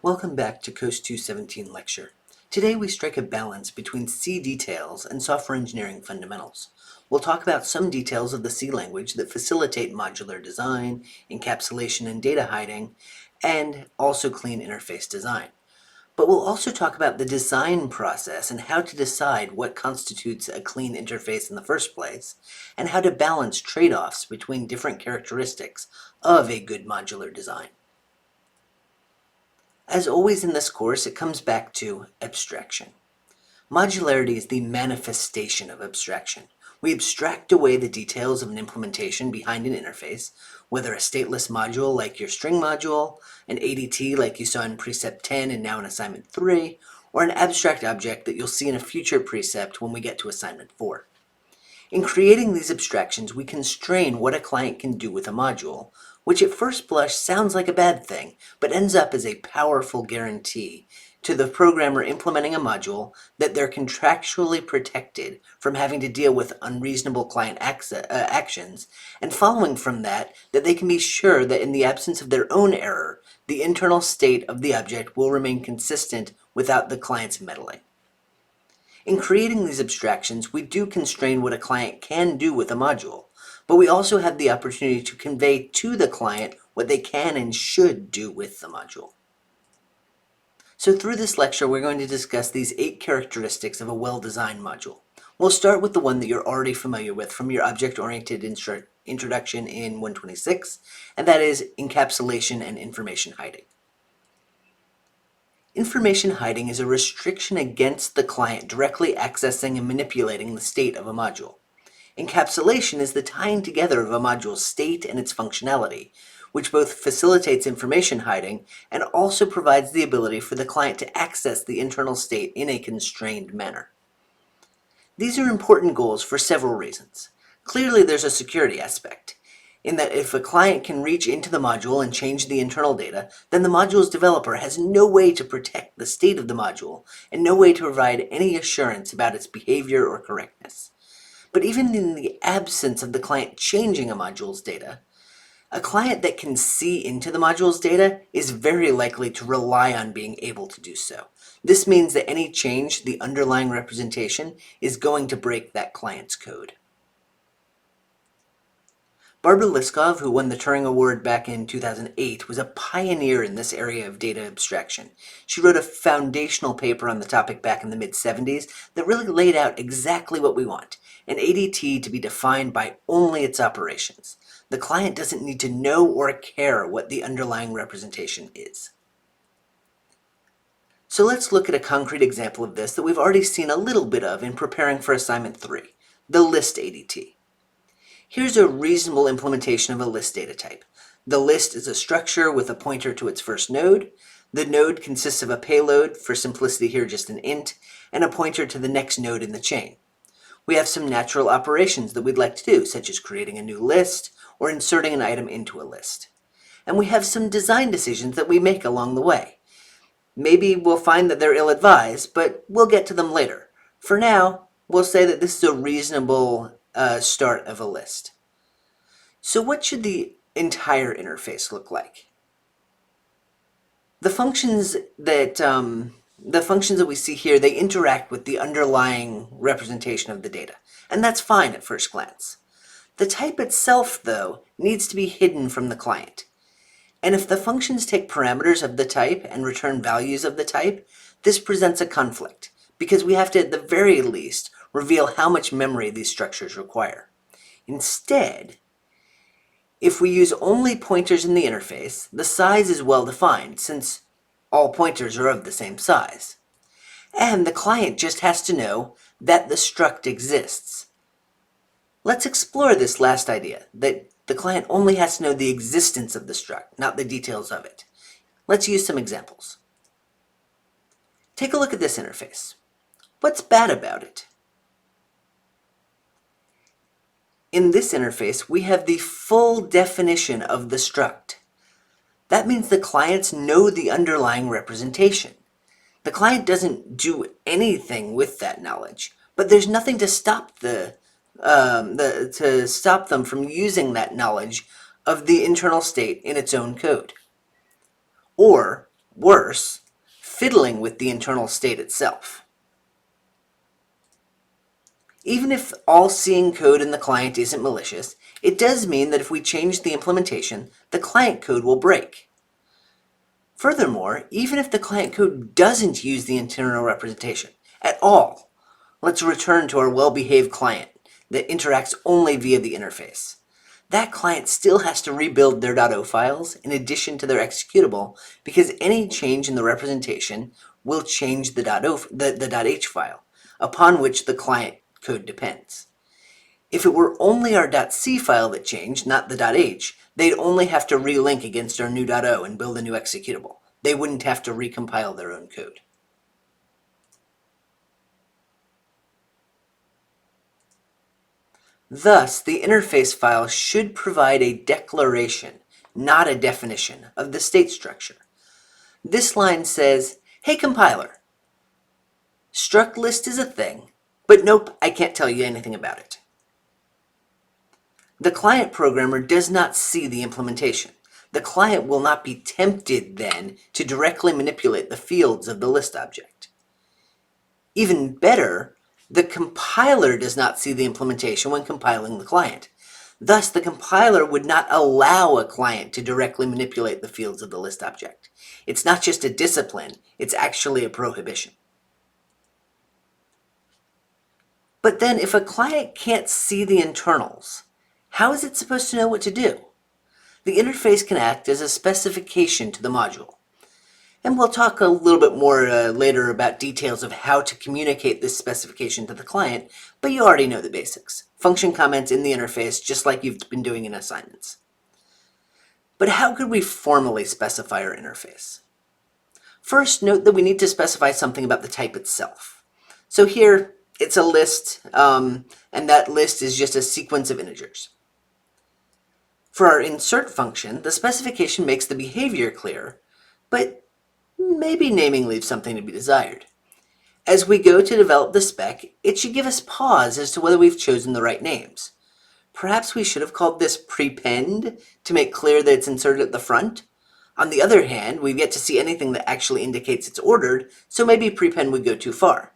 Welcome back to COS 217 lecture. Today we strike a balance between C details and software engineering fundamentals. We'll talk about some details of the C language that facilitate modular design, encapsulation and data hiding, and also clean interface design. But we'll also talk about the design process and how to decide what constitutes a clean interface in the first place, and how to balance trade-offs between different characteristics of a good modular design. As always in this course, it comes back to abstraction. Modularity is the manifestation of abstraction. We abstract away the details of an implementation behind an interface, whether a stateless module like your string module, an ADT like you saw in precept 10 and now in assignment 3, or an abstract object that you'll see in a future precept when we get to assignment 4. In creating these abstractions, we constrain what a client can do with a module, which at first blush sounds like a bad thing, but ends up as a powerful guarantee to the programmer implementing a module that they're contractually protected from having to deal with unreasonable client actions, and following from that they can be sure that in the absence of their own error, the internal state of the object will remain consistent without the client's meddling. In creating these abstractions, we do constrain what a client can do with a module, but we also have the opportunity to convey to the client what they can and should do with the module. So through this lecture, we're going to discuss these 8 characteristics of a well-designed module. We'll start with the one that you're already familiar with from your object-oriented introduction in 126, and that is encapsulation and information hiding. Information hiding is a restriction against the client directly accessing and manipulating the state of a module. Encapsulation is the tying together of a module's state and its functionality, which both facilitates information hiding and also provides the ability for the client to access the internal state in a constrained manner. These are important goals for several reasons. Clearly, there's a security aspect, in that if a client can reach into the module and change the internal data, then the module's developer has no way to protect the state of the module and no way to provide any assurance about its behavior or correctness. But even in the absence of the client changing a module's data, a client that can see into the module's data is very likely to rely on being able to do so. This means that any change to the underlying representation is going to break that client's code. Barbara Liskov, who won the Turing Award back in 2008, was a pioneer in this area of data abstraction. She wrote a foundational paper on the topic back in the mid-70s that really laid out exactly what we want: an ADT to be defined by only its operations. The client doesn't need to know or care what the underlying representation is. So let's look at a concrete example of this that we've already seen a little bit of in preparing for assignment 3, the list ADT. Here's a reasonable implementation of a list data type. The list is a structure with a pointer to its first node. The node consists of a payload, for simplicity here just an int, and a pointer to the next node in the chain. We have some natural operations that we'd like to do, such as creating a new list or inserting an item into a list. And we have some design decisions that we make along the way. Maybe we'll find that they're ill-advised, but we'll get to them later. For now, we'll say that this is a reasonable start of a list. So what should the entire interface look like? The functions that we see here, they interact with the underlying representation of the data, and that's fine at first glance. The type itself, though, needs to be hidden from the client. And if the functions take parameters of the type and return values of the type, this presents a conflict, because we have to, at the very least, reveal how much memory these structures require. Instead, if we use only pointers in the interface, the size is well defined, since all pointers are of the same size. And the client just has to know that the struct exists. Let's explore this last idea, that the client only has to know the existence of the struct, not the details of it. Let's use some examples. Take a look at this interface. What's bad about it? In this interface, we have the full definition of the struct. That means the clients know the underlying representation. The client doesn't do anything with that knowledge, but there's nothing to stop them from using that knowledge of the internal state in its own code. Or Worse, fiddling with the internal state itself. Even if all seeing code in the client isn't malicious, it does mean that if we change the implementation, the client code will break. Furthermore, even if the client code doesn't use the internal representation at all, let's return to our well-behaved client that interacts only via the interface. That client still has to rebuild their .o files in addition to their executable because any change in the representation will change the .h file, upon which the client code depends. If it were only our .c file that changed, not the .h, they'd only have to relink against our new .o and build a new executable. They wouldn't have to recompile their own code. Thus, the interface file should provide a declaration, not a definition, of the state structure. This line says, "Hey compiler, struct list is a thing, but nope, I can't tell you anything about it." The client programmer does not see the implementation. The client will not be tempted then to directly manipulate the fields of the list object. Even better, the compiler does not see the implementation when compiling the client. Thus, the compiler would not allow a client to directly manipulate the fields of the list object. It's not just a discipline, it's actually a prohibition. But then if a client can't see the internals, how is it supposed to know what to do? The interface can act as a specification to the module. And we'll talk a little bit more later about details of how to communicate this specification to the client, but you already know the basics. Function comments in the interface, just like you've been doing in assignments. But how could we formally specify our interface? First, note that we need to specify something about the type itself. So here, it's a list, and that list is just a sequence of integers. For our insert function, the specification makes the behavior clear, but maybe naming leaves something to be desired. As we go to develop the spec, it should give us pause as to whether we've chosen the right names. Perhaps we should have called this prepend to make clear that it's inserted at the front. On the other hand, we've yet to see anything that actually indicates it's ordered, so maybe prepend would go too far.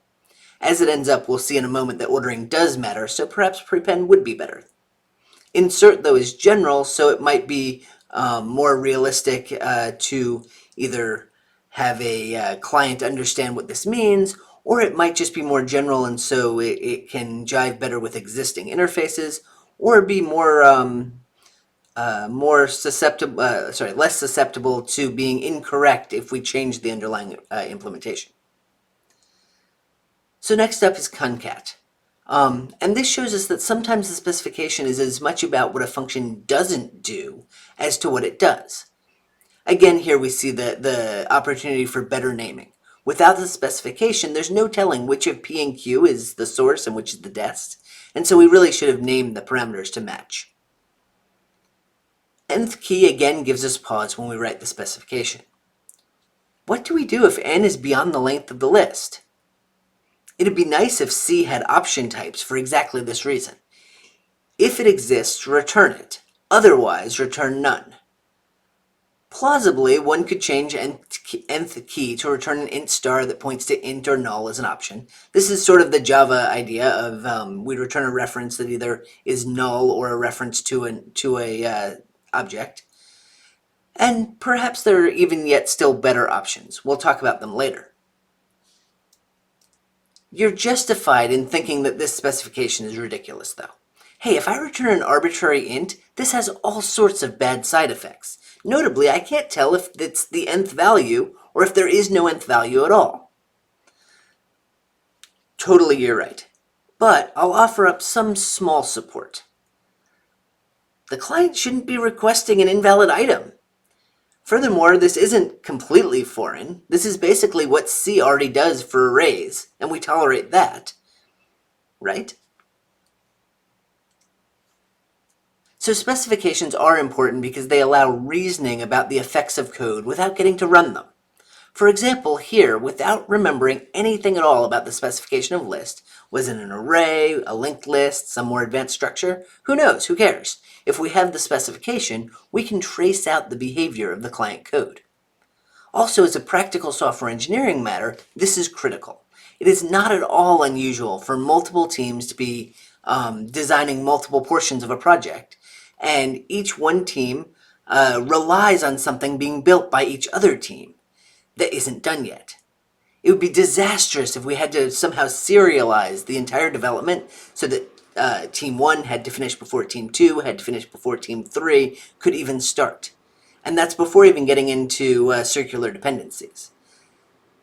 As it ends up, we'll see in a moment that ordering does matter, so perhaps prepend would be better. Insert, though, is general, so it might be more realistic to either have a client understand what this means, or it might just be more general and so it can jive better with existing interfaces, or be less susceptible to being incorrect if we change the underlying implementation. So next up is concat. And this shows us that sometimes the specification is as much about what a function doesn't do as to what it does. Again, here we see the opportunity for better naming. Without the specification, there's no telling which of P and Q is the source and which is the dest, and so we really should have named the parameters to match. Nth key again gives us pause when we write the specification. What do we do if n is beyond the length of the list? It'd be nice if C had option types for exactly this reason. If it exists, return it. Otherwise, return none. Plausibly, one could change nth key to return an int star that points to int or null as an option. This is sort of the Java idea of we return a reference that either is null or a reference to a object. And perhaps there are even yet still better options. We'll talk about them later. You're justified in thinking that this specification is ridiculous, though. Hey, if I return an arbitrary int, this has all sorts of bad side effects. Notably, I can't tell if it's the nth value or if there is no nth value at all. Totally, you're right. But I'll offer up some small support. The client shouldn't be requesting an invalid item. Furthermore, this isn't completely foreign. This is basically what C already does for arrays, and we tolerate that, right? So specifications are important because they allow reasoning about the effects of code without getting to run them. For example, here, without remembering anything at all about the specification of list, was it an array, a linked list, some more advanced structure? Who knows? Who cares? If we have the specification, we can trace out the behavior of the client code. Also, as a practical software engineering matter, this is critical. It is not at all unusual for multiple teams to be designing multiple portions of a project, and each one team relies on something being built by each other team that isn't done yet. It would be disastrous if we had to somehow serialize the entire development so that Team 1 had to finish before Team 2, had to finish before Team 3 could even start. And that's before even getting into circular dependencies.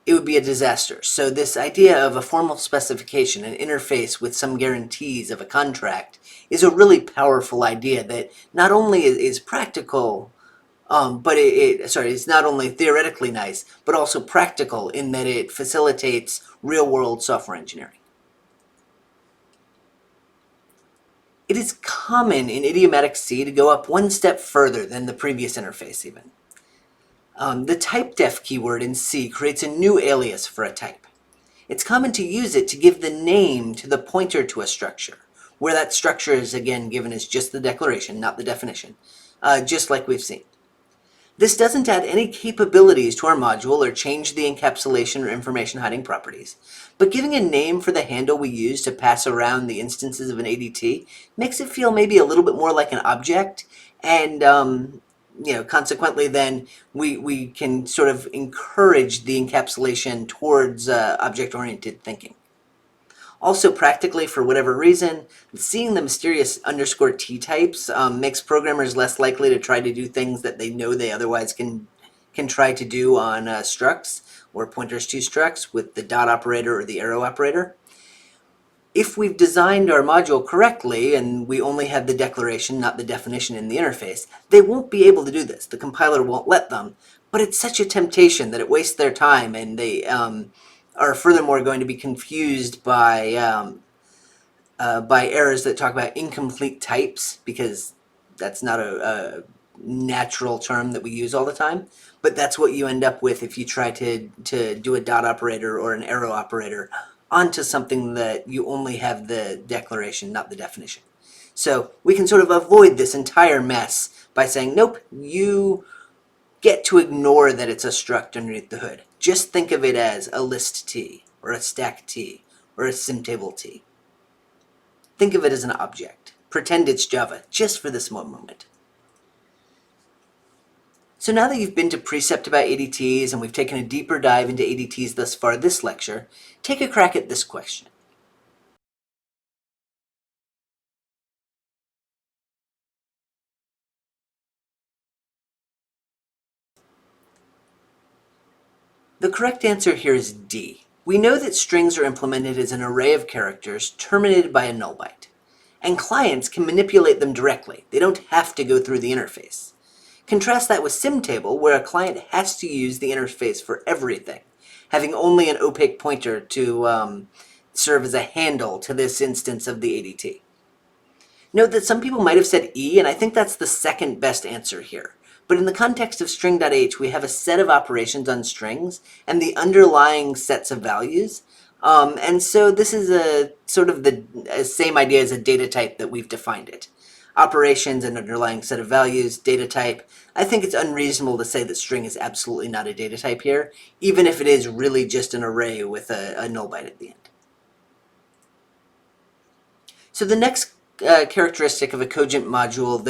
It would be a disaster. So this idea of a formal specification, an interface with some guarantees of a contract, is a really powerful idea that not only is practical, but it's not only theoretically nice, but also practical in that it facilitates real-world software engineering. It is common in idiomatic C to go up one step further than the previous interface even. The typedef keyword in C creates a new alias for a type. It's common to use it to give the name to the pointer to a structure, where that structure is again given as just the declaration, not the definition, just like we've seen. This doesn't add any capabilities to our module or change the encapsulation or information hiding properties, but giving a name for the handle we use to pass around the instances of an ADT makes it feel maybe a little bit more like an object, and consequently then we can sort of encourage the encapsulation towards object-oriented thinking. Also, practically, for whatever reason, seeing the mysterious underscore T types makes programmers less likely to try to do things that they know they otherwise can try to do on structs or pointers to structs with the dot operator or the arrow operator. If we've designed our module correctly and we only have the declaration, not the definition in the interface, they won't be able to do this. The compiler won't let them, but it's such a temptation that it wastes their time, and they are furthermore going to be confused by errors that talk about incomplete types, because that's not a natural term that we use all the time. But that's what you end up with if you try to do a dot operator or an arrow operator onto something that you only have the declaration, not the definition. So we can sort of avoid this entire mess by saying, nope, you get to ignore that it's a struct underneath the hood. Just think of it as a list T, or a stack T, or a symtable.t. Think of it as an object. Pretend it's Java, just for this moment. So now that you've been to precept about ADTs and we've taken a deeper dive into ADTs thus far this lecture, take a crack at this question. The correct answer here is D. We know that strings are implemented as an array of characters terminated by a null byte, and clients can manipulate them directly. They don't have to go through the interface. Contrast that with symtable, where a client has to use the interface for everything, having only an opaque pointer to serve as a handle to this instance of the ADT. Note that some people might have said E, and I think that's the second best answer here. But in the context of string.h, we have a set of operations on strings and the underlying sets of values. And so this is a sort of the same idea as a data type that we've defined it. Operations and underlying set of values, data type. I think it's unreasonable to say that string is absolutely not a data type here, even if it is really just an array with a null byte at the end. So the next characteristic of a cogent module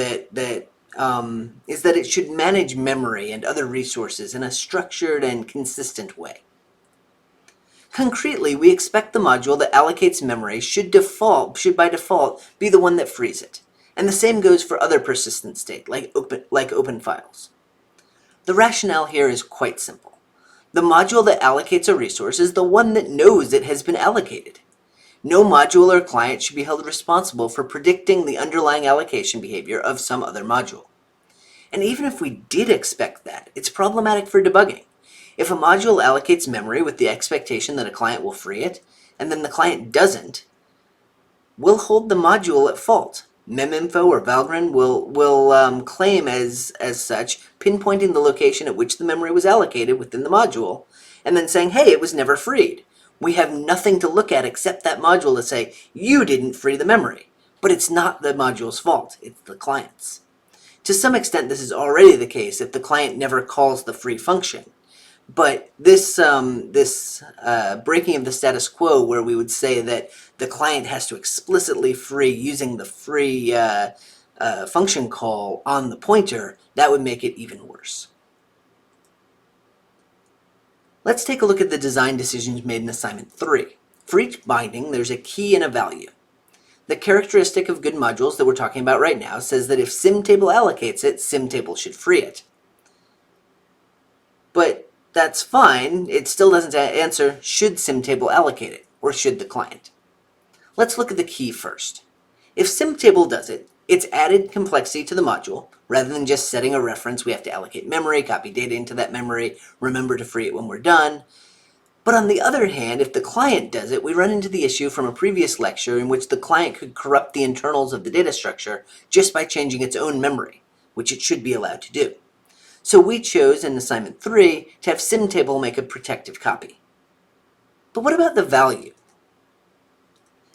is that it should manage memory and other resources in a structured and consistent way. Concretely, we expect the module that allocates memory should by default be the one that frees it. And the same goes for other persistent state, like open files. The rationale here is quite simple. The module that allocates a resource is the one that knows it has been allocated. No module or client should be held responsible for predicting the underlying allocation behavior of some other module. And even if we did expect that, it's problematic for debugging. If a module allocates memory with the expectation that a client will free it, and then the client doesn't, we'll hold the module at fault. Meminfo or Valgrind will claim as such, pinpointing the location at which the memory was allocated within the module, and then saying, hey, it was never freed. We have nothing to look at except that module to say, you didn't free the memory. But it's not the module's fault, it's the client's. To some extent, this is already the case if the client never calls the free function. But this breaking of the status quo, where we would say that the client has to explicitly free using the free function call on the pointer, that would make it even worse. Let's take a look at the design decisions made in assignment 3. For each binding, there's a key and a value. The characteristic of good modules that we're talking about right now says that if symtable allocates it, symtable should free it. But that's fine. It still doesn't answer, should symtable allocate it, or should the client? Let's look at the key first. If symtable does it, it's added complexity to the module. Rather than just setting a reference, we have to allocate memory, copy data into that memory, remember to free it when we're done. But on the other hand, if the client does it, we run into the issue from a previous lecture in which the client could corrupt the internals of the data structure just by changing its own memory, which it should be allowed to do. So we chose in assignment 3 to have symtable make a protective copy. But what about the value?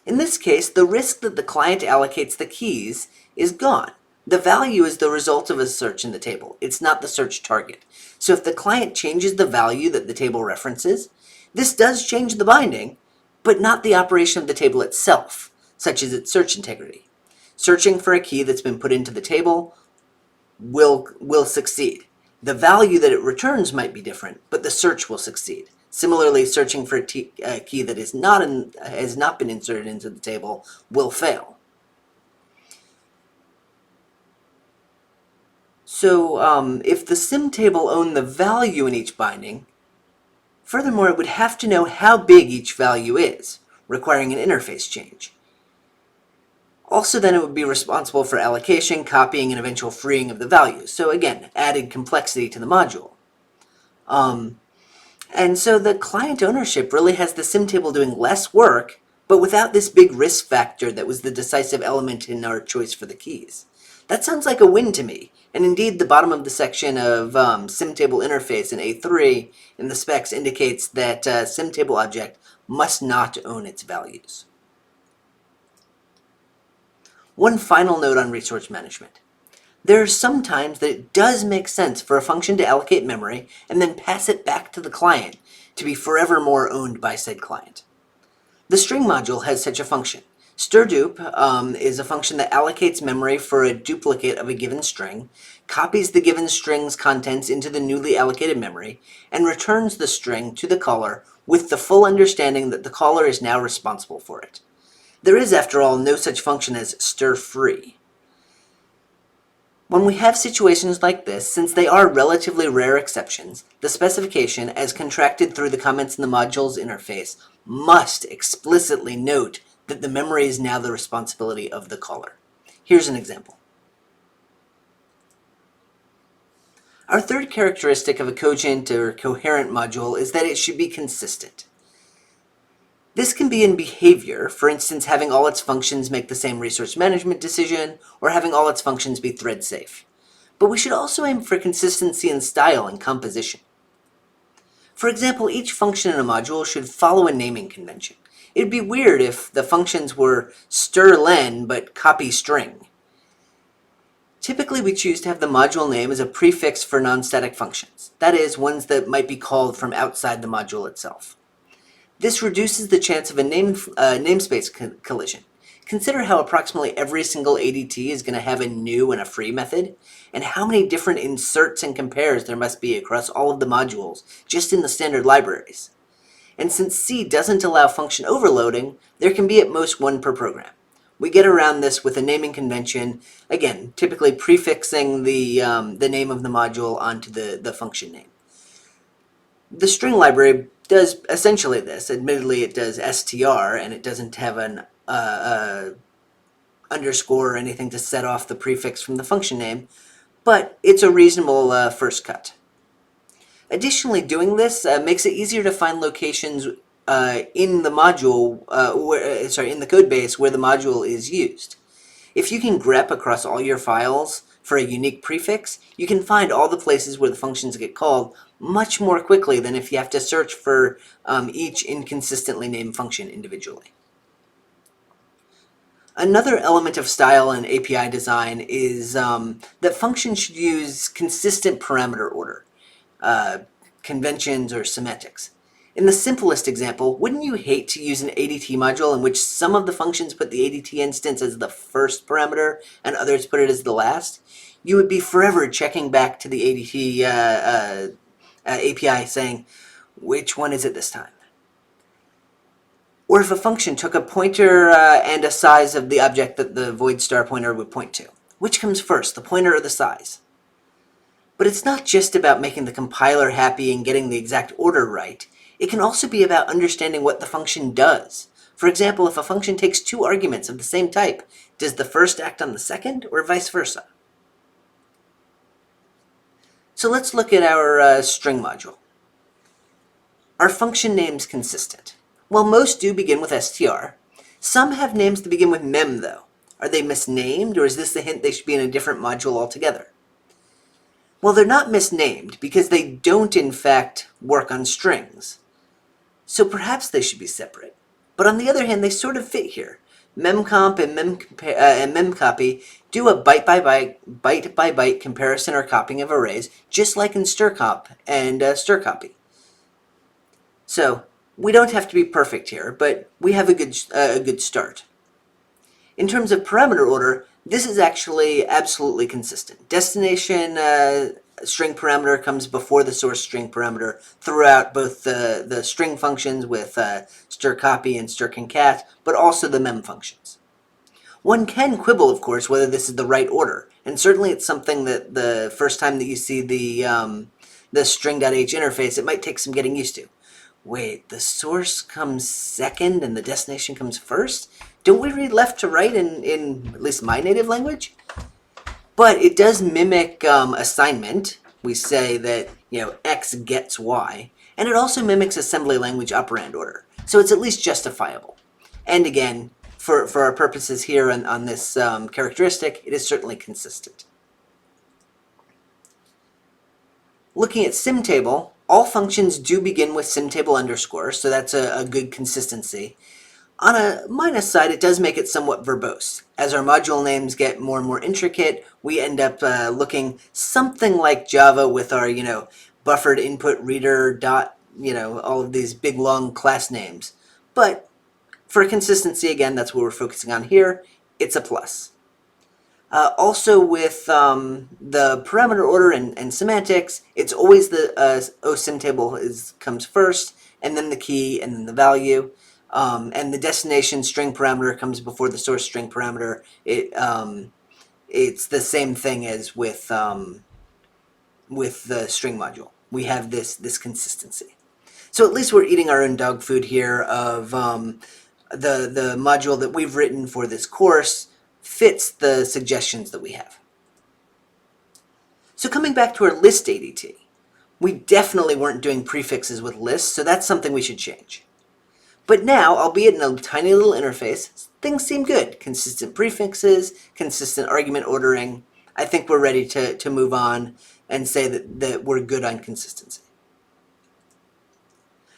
In this case, the risk that the client allocates the keys is gone. The value is the result of a search in the table. It's not the search target. So if the client changes the value that the table references, this does change the binding, but not the operation of the table itself, such as its search integrity. Searching for a key that's been put into the table will succeed. The value that it returns might be different, but the search will succeed. Similarly, searching for a key that has not been inserted into the table will fail. So if the symtable owned the value in each binding, furthermore, it would have to know how big each value is, requiring an interface change. Also, then it would be responsible for allocation, copying, and eventual freeing of the values. So again, added complexity to the module. And so the client ownership really has the symtable doing less work, but without this big risk factor that was the decisive element in our choice for the keys. That sounds like a win to me. And indeed, the bottom of the section of symtable interface in A3 in the specs indicates that symtable object must not own its values. One final note on resource management. There are some times that it does make sense for a function to allocate memory and then pass it back to the client to be forevermore owned by said client. The string module has such a function. Stirdup is a function that allocates memory for a duplicate of a given string, copies the given string's contents into the newly allocated memory, and returns the string to the caller with the full understanding that the caller is now responsible for it. There is, after all, no such function as stir-free. When we have situations like this, since they are relatively rare exceptions, the specification, as contracted through the comments in the module's interface, must explicitly note that the memory is now the responsibility of the caller. Here's an example. Our third characteristic of a cogent or coherent module is that it should be consistent. This can be in behavior, for instance, having all its functions make the same resource management decision, or having all its functions be thread safe. But we should also aim for consistency in style and composition. For example, each function in a module should follow a naming convention. It'd be weird if the functions were stirlen but copy string. Typically, we choose to have the module name as a prefix for non-static functions, that is, ones that might be called from outside the module itself. This reduces the chance of a namespace collision. Consider how approximately every single ADT is going to have a new and a free method, and how many different inserts and compares there must be across all of the modules just in the standard libraries. And since C doesn't allow function overloading, there can be at most one per program. We get around this with a naming convention, again, typically prefixing the name of the module onto the function name. The string library does essentially this. Admittedly, it does str, and it doesn't have an underscore or anything to set off the prefix from the function name, but it's a reasonable first cut. Additionally, doing this makes it easier to find locations in the module, in the code base where the module is used. If you can grep across all your files for a unique prefix, you can find all the places where the functions get called much more quickly than if you have to search for each inconsistently named function individually. Another element of style and API design is that functions should use consistent parameter order. conventions, or semantics. In the simplest example, wouldn't you hate to use an ADT module in which some of the functions put the ADT instance as the first parameter and others put it as the last? You would be forever checking back to the ADT API saying, which one is it this time? Or if a function took a pointer and a size of the object that the void star pointer would point to. Which comes first, the pointer or the size? But it's not just about making the compiler happy and getting the exact order right. It can also be about understanding what the function does. For example, if a function takes two arguments of the same type, does the first act on the second or vice versa? So let's look at our string module. Are function names consistent? Well, most do begin with str. Some have names that begin with mem, though. Are they misnamed, or is this the hint they should be in a different module altogether? Well, they're not misnamed because they don't, in fact, work on strings. So perhaps they should be separate. But on the other hand, they sort of fit here. Memcomp and memcopy do a byte-by-byte comparison or copying of arrays, just like in strcomp and strcopy. So we don't have to be perfect here, but we have a good start. In terms of parameter order, this is actually absolutely consistent. Destination string parameter comes before the source string parameter throughout both the string functions with strcopy and strconcat, but also the mem functions. One can quibble, of course, whether this is the right order, and certainly it's something that the first time that you see the string.h interface, it might take some getting used to. Wait, the source comes second and the destination comes first? Don't we read left to right in at least my native language? But it does mimic assignment. We say that, X gets Y. And it also mimics assembly language operand order. So it's at least justifiable. And again, for our purposes here on this characteristic, it is certainly consistent. Looking at symtable, all functions do begin with symtable underscore, so that's a good consistency. On a minus side, it does make it somewhat verbose. As our module names get more and more intricate, we end up looking something like Java with our, buffered input reader dot, all of these big long class names. But for consistency, again, that's what we're focusing on here. It's a plus. Also with the parameter order and semantics, it's always the symtable comes first, and then the key, and then the value. And the destination string parameter comes before the source string parameter. It's the same thing as with the string module. We have this consistency. So at least we're eating our own dog food here of the module that we've written for this course fits the suggestions that we have. So coming back to our list ADT, we definitely weren't doing prefixes with lists, so that's something we should change. But now, albeit in a tiny little interface, things seem good. Consistent prefixes, consistent argument ordering. I think we're ready to move on and say that we're good on consistency.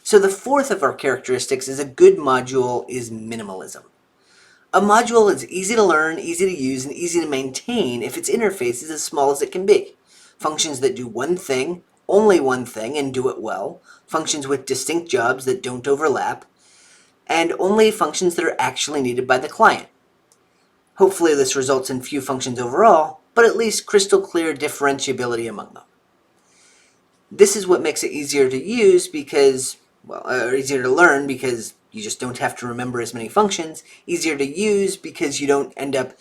So the fourth of our characteristics is a good module is minimalism. A module is easy to learn, easy to use, and easy to maintain if its interface is as small as it can be. Functions that do one thing, only one thing, and do it well. Functions with distinct jobs that don't overlap. And only functions that are actually needed by the client. Hopefully this results in few functions overall, but at least crystal clear differentiability among them. This is what makes it easier to use because, or easier to learn because you just don't have to remember as many functions. Easier to use because you don't end up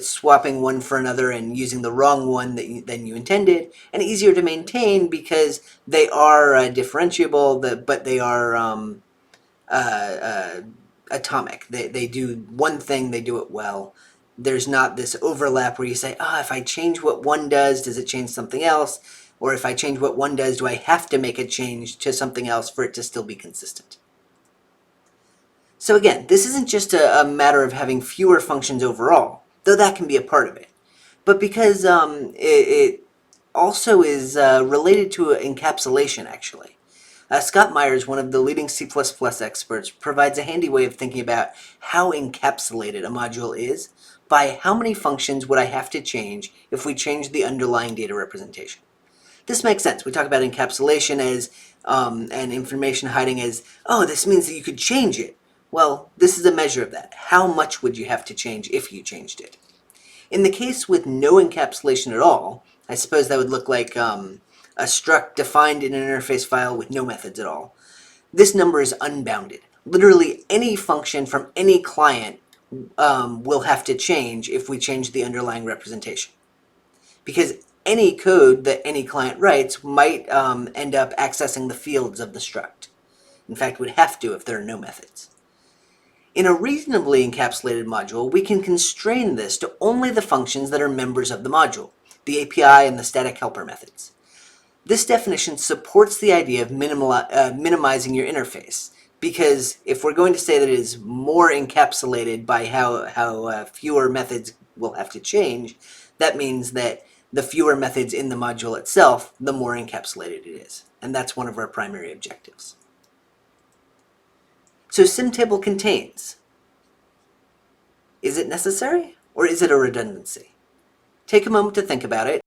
swapping one for another and using the wrong one than you intended. And easier to maintain because they are differentiable, but they are atomic. They do one thing, they do it well. There's not this overlap where you say, if I change what one does it change something else? Or if I change what one does, do I have to make a change to something else for it to still be consistent? So again, this isn't just a matter of having fewer functions overall, though that can be a part of it. But because it also is related to encapsulation, actually. Scott Myers, one of the leading C++ experts, provides a handy way of thinking about how encapsulated a module is by how many functions would I have to change if we change the underlying data representation. This makes sense. We talk about encapsulation as and information hiding as, oh, this means that you could change it. Well, this is a measure of that. How much would you have to change if you changed it? In the case with no encapsulation at all, I suppose that would look like a struct defined in an interface file with no methods at all. This number is unbounded. Literally any function from any client will have to change if we change the underlying representation. Because any code that any client writes might end up accessing the fields of the struct. In fact, would have to if there are no methods. In a reasonably encapsulated module, we can constrain this to only the functions that are members of the module, the API and the static helper methods. This definition supports the idea of minimizing your interface, because if we're going to say that it is more encapsulated by how fewer methods will have to change, that means that the fewer methods in the module itself, the more encapsulated it is. And that's one of our primary objectives. So symtable contains. Is it necessary, or is it a redundancy? Take a moment to think about it.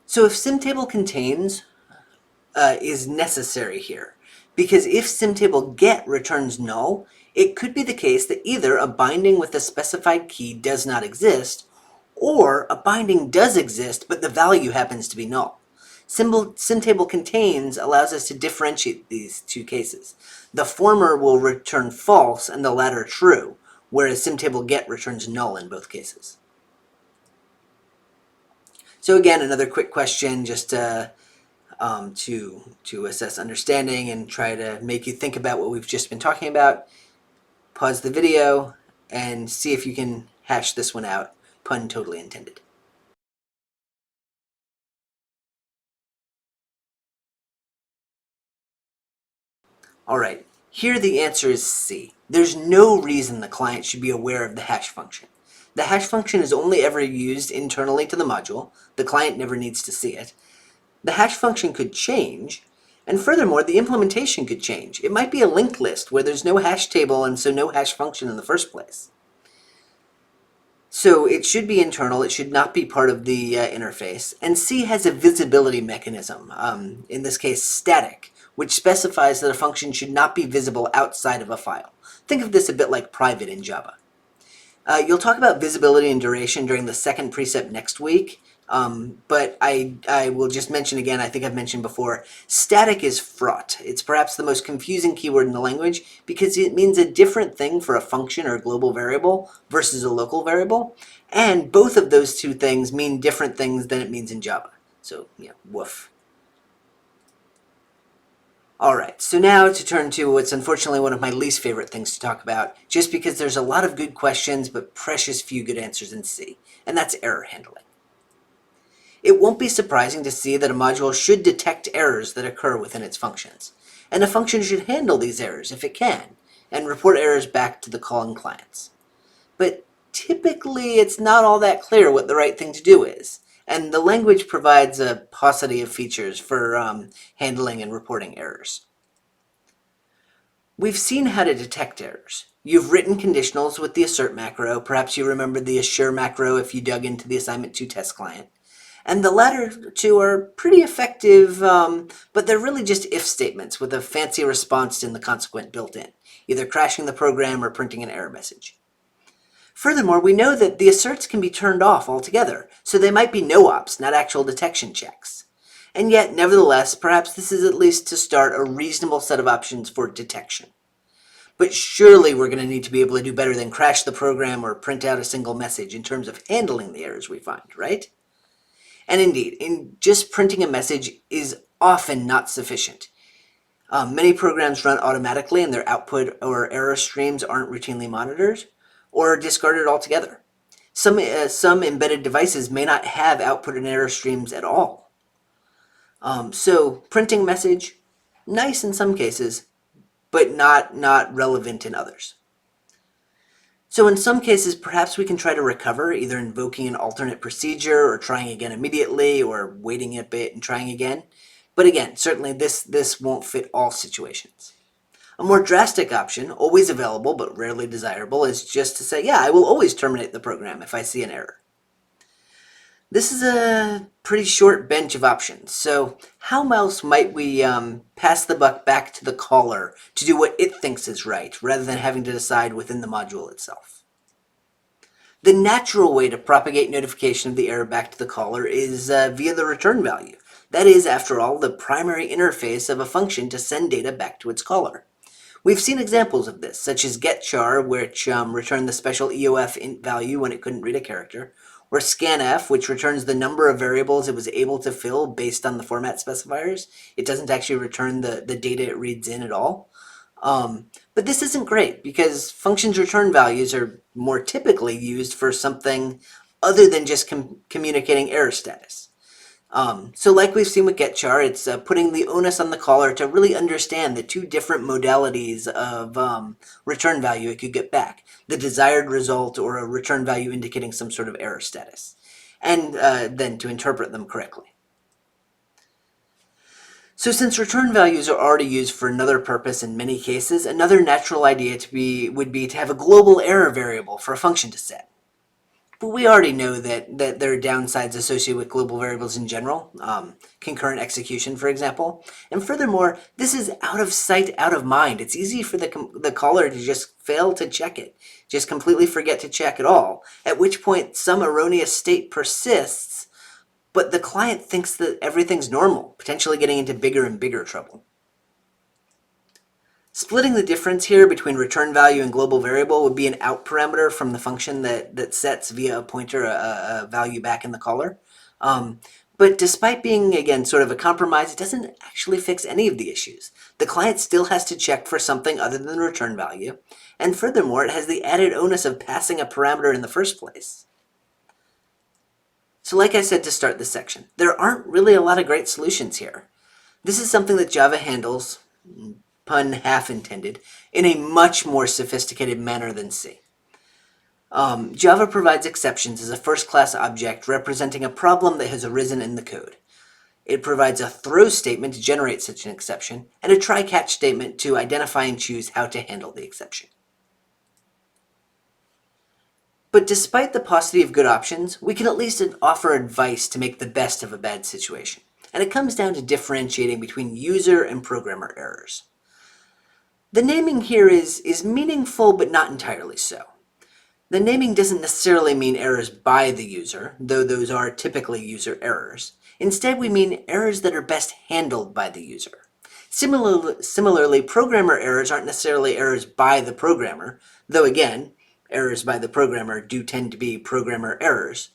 So if symtable contains is necessary here, because if symtable get returns null, it could be the case that either a binding with a specified key does not exist, or a binding does exist but the value happens to be null. Symtable contains allows us to differentiate these two cases. The former will return false and the latter true, whereas symtable get returns null in both cases. So again, another quick question just to assess understanding and try to make you think about what we've just been talking about. Pause the video and see if you can hash this one out, pun totally intended. All right, here the answer is C. There's no reason the client should be aware of the hash function. The hash function is only ever used internally to the module. The client never needs to see it. The hash function could change, and furthermore, the implementation could change. It might be a linked list where there's no hash table and so no hash function in the first place. So it should be internal, it should not be part of the interface. And C has a visibility mechanism, in this case static, which specifies that a function should not be visible outside of a file. Think of this a bit like private in Java. You'll talk about visibility and duration during the second precept next week, but I will just mention again, I think I've mentioned before, static is fraught. It's perhaps the most confusing keyword in the language because it means a different thing for a function or a global variable versus a local variable, and both of those two things mean different things than it means in Java. So, yeah, woof. Alright, so now to turn to what's unfortunately one of my least favorite things to talk about, just because there's a lot of good questions but precious few good answers in C, and that's error handling. It won't be surprising to see that a module should detect errors that occur within its functions, and a function should handle these errors if it can, and report errors back to the calling clients. But typically it's not all that clear what the right thing to do is. And the language provides a paucity of features for handling and reporting errors. We've seen how to detect errors. You've written conditionals with the assert macro. Perhaps you remembered the assure macro if you dug into the assignment 2 test client. And the latter two are pretty effective, but they're really just if statements with a fancy response in the consequent built in, either crashing the program or printing an error message. Furthermore, we know that the asserts can be turned off altogether, so they might be no-ops, not actual detection checks. And yet, nevertheless, perhaps this is at least to start a reasonable set of options for detection. But surely we're going to need to be able to do better than crash the program or print out a single message in terms of handling the errors we find, right? And indeed, just printing a message is often not sufficient. Many programs run automatically and their output or error streams aren't routinely monitored or discarded altogether. Some embedded devices may not have output and error streams at all. So printing message, nice in some cases, but not relevant in others. So in some cases, perhaps we can try to recover, either invoking an alternate procedure or trying again immediately or waiting a bit and trying again. But again, certainly this won't fit all situations. A more drastic option, always available but rarely desirable, is just to say, yeah, I will always terminate the program if I see an error. This is a pretty short bench of options, so how else might we pass the buck back to the caller to do what it thinks is right, rather than having to decide within the module itself? The natural way to propagate notification of the error back to the caller is via the return value. That is, after all, the primary interface of a function to send data back to its caller. We've seen examples of this, such as getchar, which returned the special EOF int value when it couldn't read a character, or scanf, which returns the number of variables it was able to fill based on the format specifiers. It doesn't actually return the data it reads in at all. But this isn't great because functions return values are more typically used for something other than just communicating error status. So like we've seen with getchar, it's putting the onus on the caller to really understand the two different modalities of return value it could get back. The desired result or a return value indicating some sort of error status. And then to interpret them correctly. So since return values are already used for another purpose in many cases, another natural idea would be to have a global error variable for a function to set. But we already know that there are downsides associated with global variables in general, concurrent execution, for example. And furthermore, this is out of sight, out of mind. It's easy for the caller to just fail to check it, just completely forget to check at all, at which point some erroneous state persists, but the client thinks that everything's normal, potentially getting into bigger and bigger trouble. Splitting the difference here between return value and global variable would be an out parameter from the function that sets via a pointer a value back in the caller. But despite being, again, sort of a compromise, it doesn't actually fix any of the issues. The client still has to check for something other than the return value. And furthermore, it has the added onus of passing a parameter in the first place. So like I said to start this section, there aren't really a lot of great solutions here. This is something that Java handles, pun half intended, in a much more sophisticated manner than C. Java provides exceptions as a first-class object representing a problem that has arisen in the code. It provides a throw statement to generate such an exception, and a try-catch statement to identify and choose how to handle the exception. But despite the paucity of good options, we can at least offer advice to make the best of a bad situation. And it comes down to differentiating between user and programmer errors. The naming here is meaningful, but not entirely so. The naming doesn't necessarily mean errors by the user, though those are typically user errors. Instead, we mean errors that are best handled by the user. Similarly, programmer errors aren't necessarily errors by the programmer, though again, errors by the programmer do tend to be programmer errors.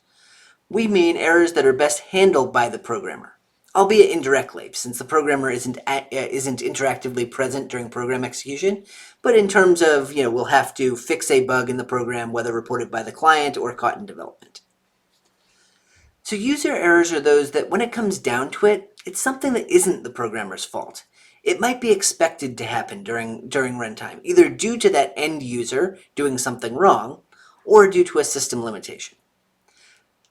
We mean errors that are best handled by the programmer, albeit indirectly, since the programmer isn't interactively present during program execution, but in terms of, we'll have to fix a bug in the program, whether reported by the client or caught in development. So user errors are those that when it comes down to it, it's something that isn't the programmer's fault. It might be expected to happen during runtime, either due to that end user doing something wrong, or due to a system limitation.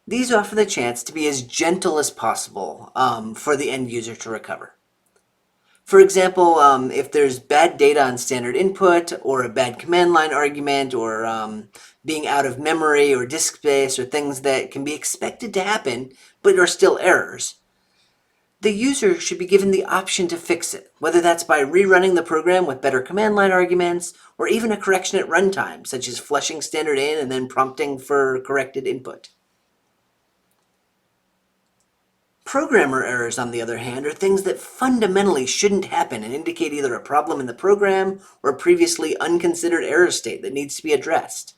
These offer the chance to be as gentle as possible for the end user to recover. For example, if there's bad data on standard input, or a bad command line argument, or being out of memory or disk space, or things that can be expected to happen but are still errors, the user should be given the option to fix it, whether that's by rerunning the program with better command line arguments, or even a correction at runtime, such as flushing standard in and then prompting for corrected input. Programmer errors, on the other hand, are things that fundamentally shouldn't happen and indicate either a problem in the program or a previously unconsidered error state that needs to be addressed.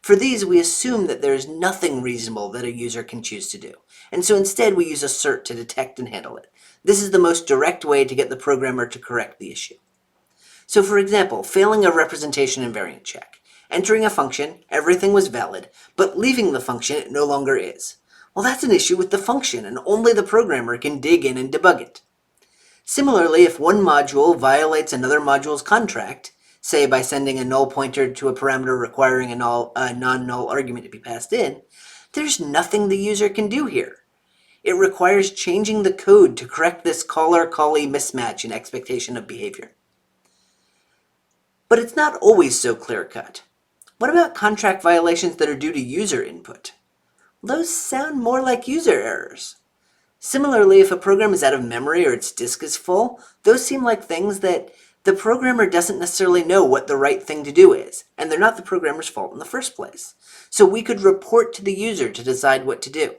For these, we assume that there is nothing reasonable that a user can choose to do, and so instead we use assert to detect and handle it. This is the most direct way to get the programmer to correct the issue. So for example, failing a representation invariant check. Entering a function, everything was valid, but leaving the function, it no longer is. Well, that's an issue with the function, and only the programmer can dig in and debug it. Similarly, if one module violates another module's contract, say by sending a null pointer to a parameter requiring a non-null argument to be passed in, there's nothing the user can do here. It requires changing the code to correct this caller-callee mismatch in expectation of behavior. But it's not always so clear-cut. What about contract violations that are due to user input? Those sound more like user errors. Similarly, if a program is out of memory or its disk is full, those seem like things that the programmer doesn't necessarily know what the right thing to do is, and they're not the programmer's fault in the first place. So we could report to the user to decide what to do.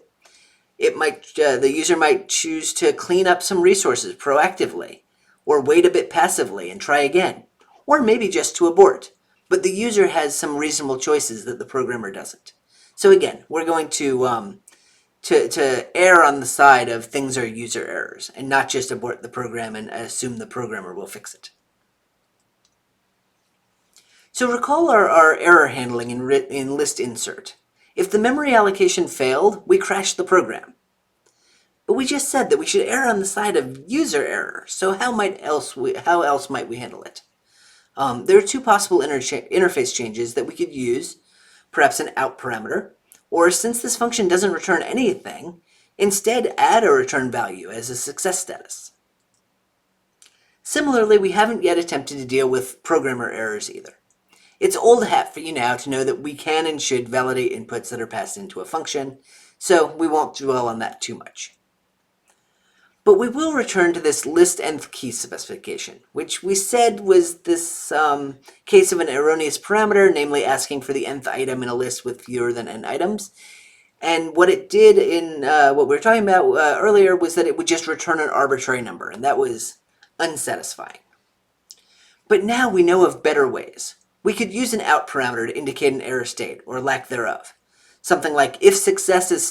The user might choose to clean up some resources proactively, or wait a bit passively and try again, or maybe just to abort. But the user has some reasonable choices that the programmer doesn't. So again, we're going to err on the side of things are user errors and not just abort the program and assume the programmer will fix it. So recall our error handling in list insert. If the memory allocation failed, we crashed the program. But we just said that we should err on the side of user error, so how else might we handle it? There are two possible interface changes that we could use, perhaps an out parameter, or since this function doesn't return anything, instead add a return value as a success status. Similarly, we haven't yet attempted to deal with programmer errors either. It's old hat for you now to know that we can and should validate inputs that are passed into a function, so we won't dwell on that too much. But we will return to this list nth key specification, which we said was this case of an erroneous parameter, namely asking for the nth item in a list with fewer than n items. And what it did in what we were talking about earlier was that it would just return an arbitrary number, and that was unsatisfying. But now we know of better ways. We could use an out parameter to indicate an error state, or lack thereof. Something like, if success is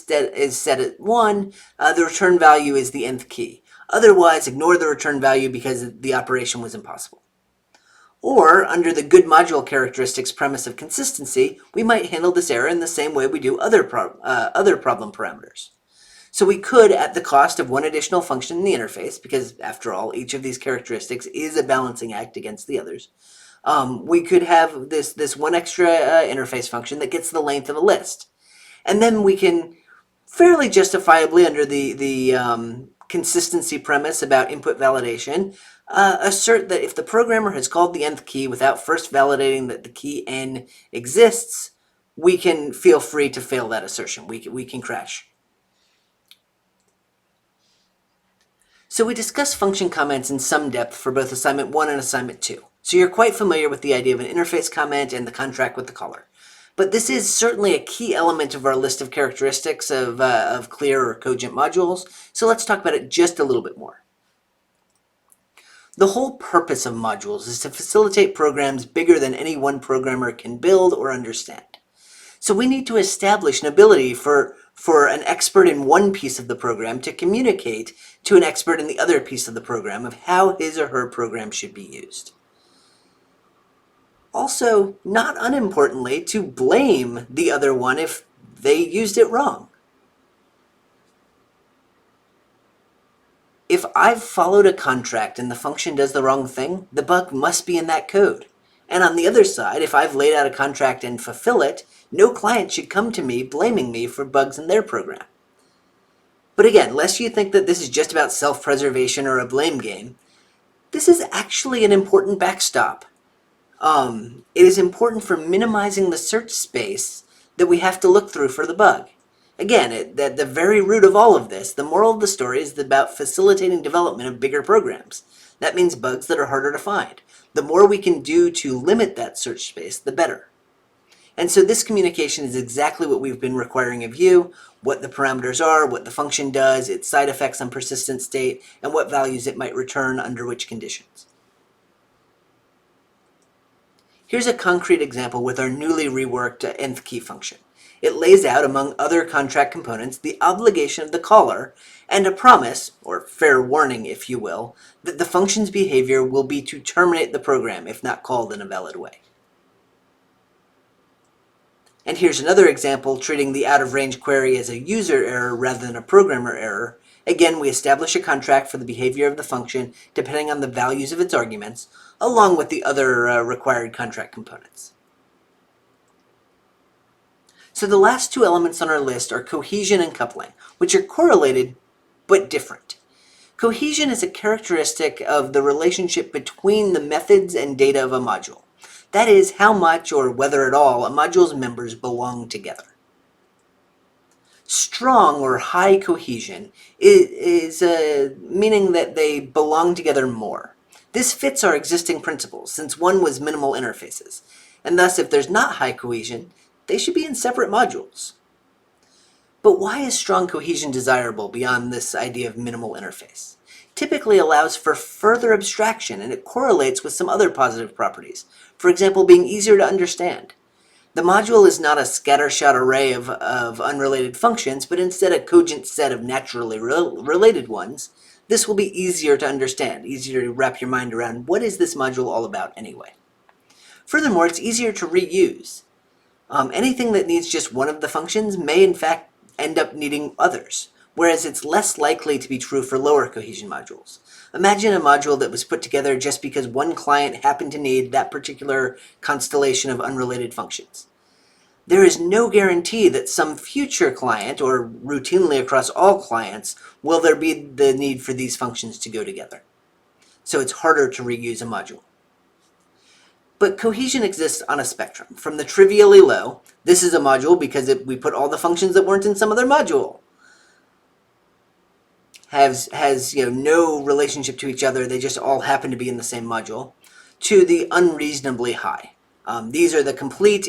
set at 1, the return value is the nth key. Otherwise, ignore the return value because the operation was impossible. Or, under the good module characteristics premise of consistency, we might handle this error in the same way we do other problem parameters. So we could, at the cost of one additional function in the interface, because after all, each of these characteristics is a balancing act against the others, we could have this one extra interface function that gets the length of a list. And then we can fairly justifiably, under the consistency premise about input validation, assert that if the programmer has called the nth key without first validating that the key n exists, we can feel free to fail that assertion. We can crash. So we discussed function comments in some depth for both assignment 1 and assignment 2. So you're quite familiar with the idea of an interface comment and the contract with the caller. But this is certainly a key element of our list of characteristics of clear or cogent modules, so let's talk about it just a little bit more. The whole purpose of modules is to facilitate programs bigger than any one programmer can build or understand. So we need to establish an ability for an expert in one piece of the program to communicate to an expert in the other piece of the program of how his or her program should be used. Also, not unimportantly, to blame the other one if they used it wrong. If I've followed a contract and the function does the wrong thing, the bug must be in that code. And on the other side, if I've laid out a contract and fulfill it, no client should come to me blaming me for bugs in their program. But again, lest you think that this is just about self-preservation or a blame game, this is actually an important backstop. It is important for minimizing the search space that we have to look through for the bug. Again, at the very root of all of this, the moral of the story is about facilitating development of bigger programs. That means bugs that are harder to find. The more we can do to limit that search space, the better. And so this communication is exactly what we've been requiring of you, what the parameters are, what the function does, its side effects on persistent state, and what values it might return under which conditions. Here's a concrete example with our newly reworked nth key function. It lays out, among other contract components, the obligation of the caller and a promise, or fair warning if you will, that the function's behavior will be to terminate the program if not called in a valid way. And here's another example treating the out-of-range query as a user error rather than a programmer error. Again, we establish a contract for the behavior of the function depending on the values of its arguments, along with the other required contract components. So the last two elements on our list are cohesion and coupling, which are correlated but different. Cohesion is a characteristic of the relationship between the methods and data of a module. That is, how much or whether at all a module's members belong together. Strong or high cohesion is meaning that they belong together more. This fits our existing principles, since one was minimal interfaces, and thus if there's not high cohesion, they should be in separate modules. But why is strong cohesion desirable beyond this idea of minimal interface? Typically allows for further abstraction, and it correlates with some other positive properties. For example, being easier to understand. The module is not a scattershot array of unrelated functions, but instead a cogent set of naturally related ones. This will be easier to understand, easier to wrap your mind around what is this module all about anyway. Furthermore, it's easier to reuse. Anything that needs just one of the functions may in fact end up needing others, whereas it's less likely to be true for lower cohesion modules. Imagine a module that was put together just because one client happened to need that particular constellation of unrelated functions. There is no guarantee that some future client, or routinely across all clients, will there be the need for these functions to go together. So it's harder to reuse a module. But cohesion exists on a spectrum. From the trivially low, this is a module because we put all the functions that weren't in some other module. Has no relationship to each other, they just all happen to be in the same module, to the unreasonably high. These are the complete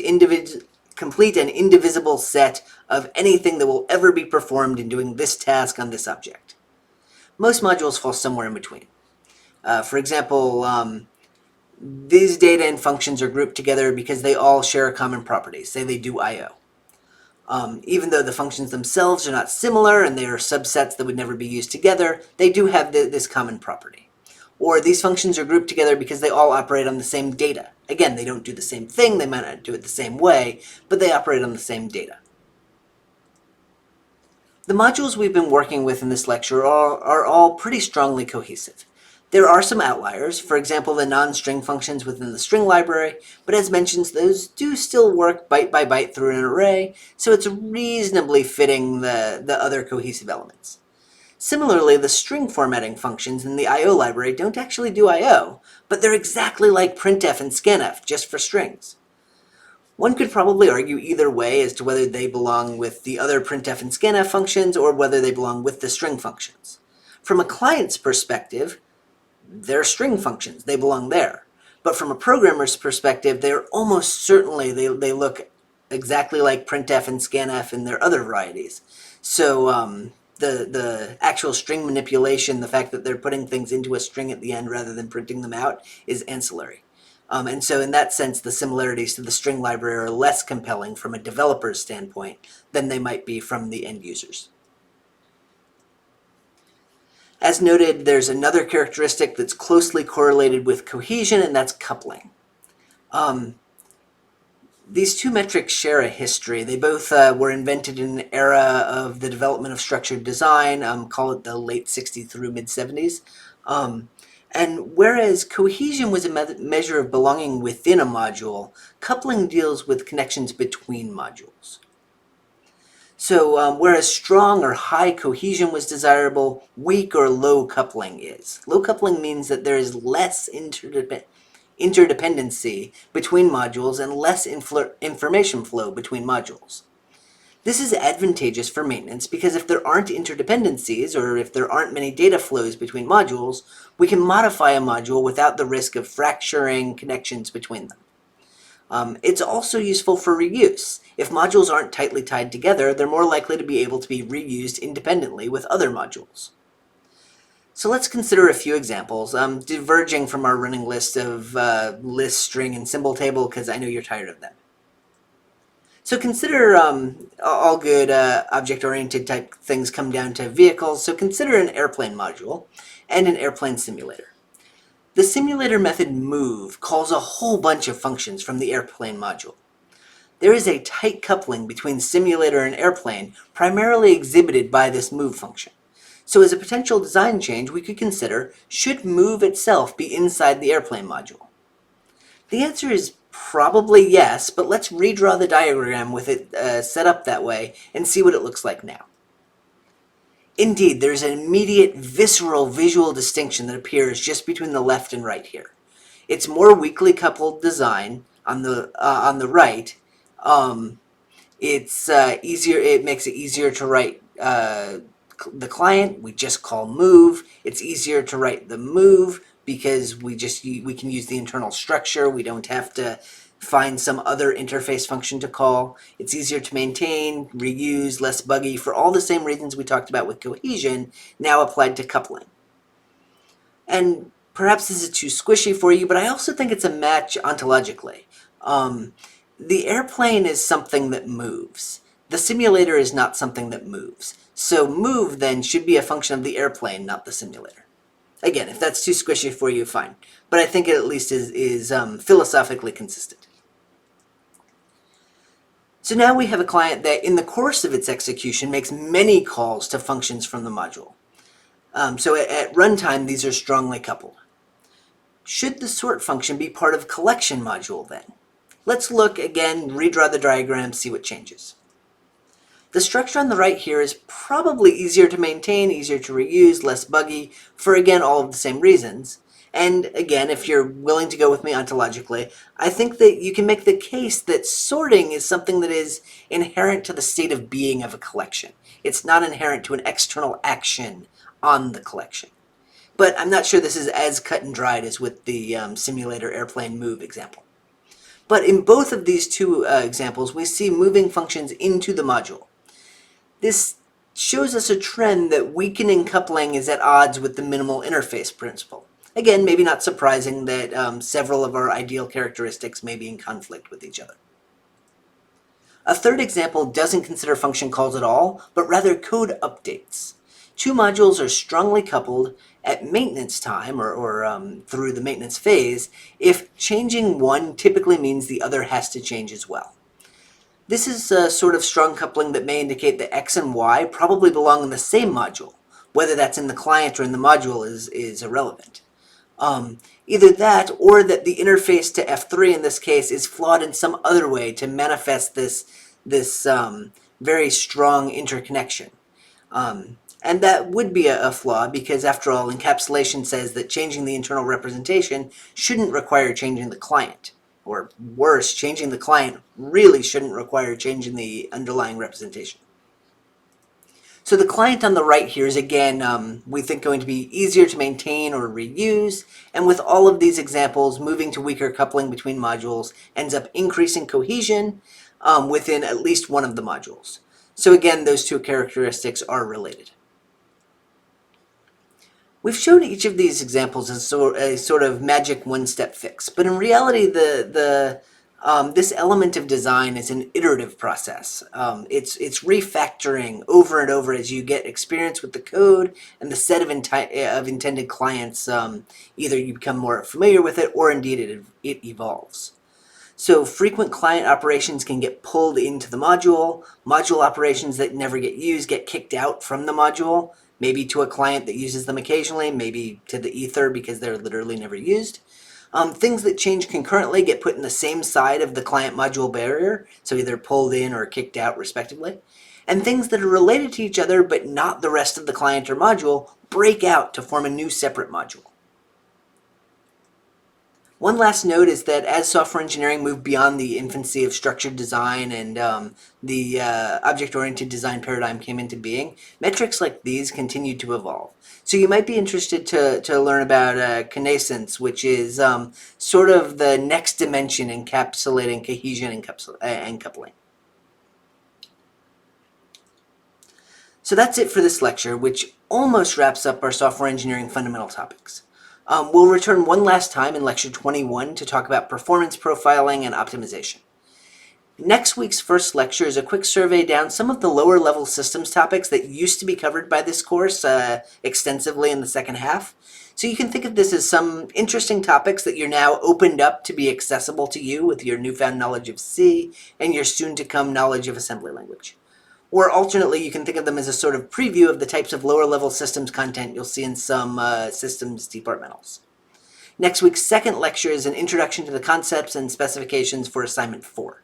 and indivisible set of anything that will ever be performed in doing this task on this object. Most modules fall somewhere in between. For example, these data and functions are grouped together because they all share common properties. Say they do I/O. Even though the functions themselves are not similar and they are subsets that would never be used together, they do have this common property. Or these functions are grouped together because they all operate on the same data. Again, they don't do the same thing, they might not do it the same way, but they operate on the same data. The modules we've been working with in this lecture are all pretty strongly cohesive. There are some outliers, for example the non-string functions within the string library, but as mentioned, those do still work byte by byte through an array, so it's reasonably fitting the other cohesive elements. Similarly, the string formatting functions in the I/O library don't actually do I/O, but they're exactly like printf and scanf, just for strings. One could probably argue either way as to whether they belong with the other printf and scanf functions or whether they belong with the string functions. From a client's perspective, they're string functions, they belong there. But from a programmer's perspective, they're almost certainly, they look exactly like printf and scanf and their other varieties. So the actual string manipulation, the fact that they're putting things into a string at the end rather than printing them out, is ancillary. And so in that sense, the similarities to the string library are less compelling from a developer's standpoint than they might be from the end users. As noted, there's another characteristic that's closely correlated with cohesion, and that's coupling. These two metrics share a history. They both were invented in an era of the development of structured design, call it the late 60s through mid-70s. And whereas cohesion was a measure of belonging within a module, coupling deals with connections between modules. So whereas strong or high cohesion was desirable, weak or low coupling is. Low coupling means that there is less interdependency between modules and less information flow between modules. This is advantageous for maintenance because if there aren't interdependencies or if there aren't many data flows between modules, we can modify a module without the risk of fracturing connections between them. It's also useful for reuse. If modules aren't tightly tied together, they're more likely to be able to be reused independently with other modules. So let's consider a few examples, diverging from our running list of list, string, and symbol table because I know you're tired of them. So consider all good object-oriented type things come down to vehicles, so consider an airplane module and an airplane simulator. The simulator method move calls a whole bunch of functions from the airplane module. There is a tight coupling between simulator and airplane, primarily exhibited by this move function. So as a potential design change, we could consider, should move itself be inside the airplane module? The answer is Probably yes, but let's redraw the diagram with it set up that way and see what it looks like now. Indeed, there's an immediate visceral visual distinction that appears just between the left and right here. It's more weakly coupled design on the right. It's easier. It makes it easier to write the client. We just call move. It's easier to write the move because we can use the internal structure. We don't have to find some other interface function to call. It's easier to maintain, reuse, less buggy for all the same reasons we talked about with cohesion, now applied to coupling. And perhaps this is too squishy for you, but I also think it's a match ontologically. The airplane is something that moves. The simulator is not something that moves. So move then should be a function of the airplane, not the simulator. Again, if that's too squishy for you, fine. But I think it at least is philosophically consistent. So now we have a client that in the course of its execution makes many calls to functions from the module. So at runtime, these are strongly coupled. Should the sort function be part of collection module then? Let's look again, redraw the diagram, see what changes. The structure on the right here is probably easier to maintain, easier to reuse, less buggy, for again all of the same reasons. And again, if you're willing to go with me ontologically, I think that you can make the case that sorting is something that is inherent to the state of being of a collection. It's not inherent to an external action on the collection. But I'm not sure this is as cut and dried as with the simulator airplane move example. But in both of these two examples, we see moving functions into the module. This shows us a trend that weakening coupling is at odds with the minimal interface principle. Again, maybe not surprising that several of our ideal characteristics may be in conflict with each other. A third example doesn't consider function calls at all, but rather code updates. Two modules are strongly coupled at maintenance time or through the maintenance phase if changing one typically means the other has to change as well. This is a sort of strong coupling that may indicate that X and Y probably belong in the same module. Whether that's in the client or in the module is irrelevant. Either that or that the interface to F3 in this case is flawed in some other way to manifest this very strong interconnection. And that would be a flaw because, after all, encapsulation says that changing the internal representation shouldn't require changing the client. Or worse, changing the client really shouldn't require changing the underlying representation. So the client on the right here is, again, we think going to be easier to maintain or reuse. And with all of these examples, moving to weaker coupling between modules ends up increasing cohesion within at least one of the modules. So again, those two characteristics are related. We've shown each of these examples as a sort of magic one-step fix, but in reality, this element of design is an iterative process. It's refactoring over and over as you get experience with the code and the set of intended clients. Either you become more familiar with it, or indeed it evolves. So frequent client operations can get pulled into the module. Module operations that never get used get kicked out from the module, maybe to a client that uses them occasionally, maybe to the ether because they're literally never used. Things that change concurrently get put in the same side of the client module barrier, so either pulled in or kicked out respectively. And things that are related to each other but not the rest of the client or module break out to form a new separate module. One last note is that as software engineering moved beyond the infancy of structured design and the object-oriented design paradigm came into being, metrics like these continued to evolve. So you might be interested to learn about connaissance, which is sort of the next dimension encapsulating cohesion and coupling. So that's it for this lecture, which almost wraps up our software engineering fundamental topics. We'll return one last time in Lecture 21 to talk about performance profiling and optimization. Next week's first lecture is a quick survey down some of the lower level systems topics that used to be covered by this course extensively in the second half. So you can think of this as some interesting topics that you're now opened up to be accessible to you with your newfound knowledge of C and your soon-to-come knowledge of assembly language. Or alternately, you can think of them as a sort of preview of the types of lower-level systems content you'll see in some systems departmentals. Next week's second lecture is an introduction to the concepts and specifications for assignment 4.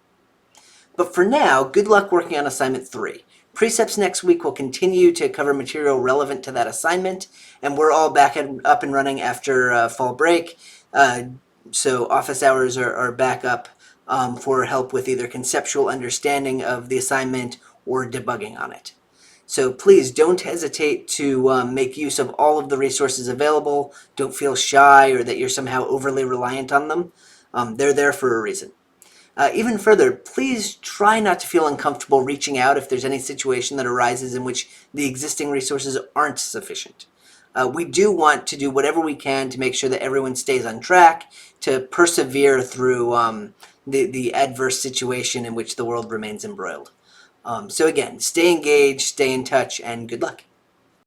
But for now, good luck working on assignment 3. Precepts next week will continue to cover material relevant to that assignment, and we're all back up and running after fall break. So office hours are back up for help with either conceptual understanding of the assignment or debugging on it. So please don't hesitate to make use of all of the resources available. Don't feel shy or that you're somehow overly reliant on them. They're there for a reason. Even further, please try not to feel uncomfortable reaching out if there's any situation that arises in which the existing resources aren't sufficient. We do want to do whatever we can to make sure that everyone stays on track, to persevere through the adverse situation in which the world remains embroiled. So again, stay engaged, stay in touch, and good luck.